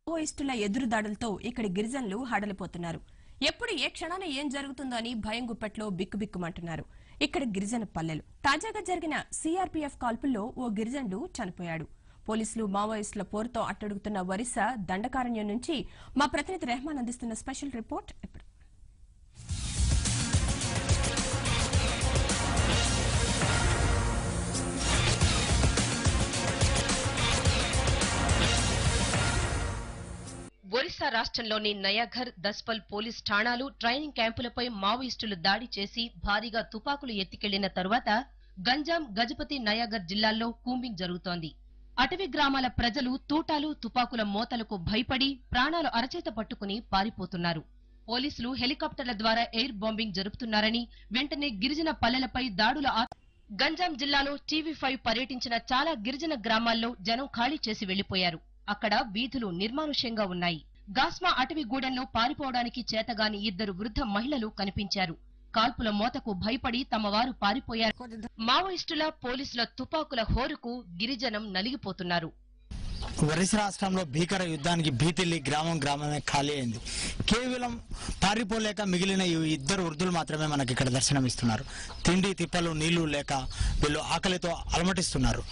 మావోయిస్టుల ఎదురుదాడులతో ఇక్కడి గిరిజనులు హడలిపోతున్నారు. ఎప్పుడు ఏ క్షణాన ఏం జరుగుతుందో అని భయం గుప్పట్లో బిక్కుబిక్కుమంటున్నారు ఇక్కడ గిరిజన పల్లెలు. తాజాగా జరిగిన సీఆర్పీఎఫ్ కాల్పుల్లో ఓ గిరిజనుడు చనిపోయాడు. పోలీసులు మావోయిస్టుల పోరుతో అట్టడుగుతున్న ఒరిస్సా దండకారణ్యం నుంచి మా ప్రతినిధి రెహమాన్ అందిస్తున్న స్పెషల్ రిపోర్ట్ ఇప్పుడు. ఒరిస్సా రాష్ట్రంలోని నయాఘర్, దస్పల్ పోలీస్ ఠాణాలు, ట్రైనింగ్ క్యాంపులపై మావోయిస్టులు దాడి చేసి భారీగా తుపాకులు ఎత్తికెళ్లిన తరువాత గంజాం, గజపతి నయాఘర్ జిల్లాల్లో కూంబింగ్ జరుగుతోంది. అటవీ గ్రామాల ప్రజలు తూటాలు, తుపాకుల మోతలకు భయపడి ప్రాణాలు అరచేత పట్టుకుని పారిపోతున్నారు. పోలీసులు హెలికాప్టర్ల ద్వారా ఎయిర్ బాంబింగ్ జరుపుతున్నారని, వెంటనే గిరిజన పల్లెలపై దాడుల గంజాం జిల్లాలో టీవీ5 పర్యటించిన చాలా గిరిజన గ్రామాల్లో జనం ఖాళీ చేసి వెళ్లిపోయారు. అక్కడ వీధులు నిర్మానుష్యంగా ఉన్నాయి. గాస్మా అటవీగూడెంలో పారిపోవడానికి చేతగాని 2 వృద్ధ మహిళలు కనిపించారు. కాల్పుల మోతకు భయపడి తమ వారు పారిపోయారు. మావోయిస్టుల, పోలీసుల తుపాకుల హోరుకు గిరిజనం నలిగిపోతున్నారు. ఒరిస్సా రాష్ట్రంలో భీకర యుద్ధానికి భీతిల్లి గ్రామమే ఖాళీ అయింది. కేవలం పారిపోలేక మిగిలిన ఈ 2 వృద్ధులు మాత్రమే మనకి ఇక్కడ దర్శనమిస్తున్నారు. తిండి తిప్పలు నీళ్లు లేక వీళ్ళు ఆకలితో అలమటిస్తున్నారు.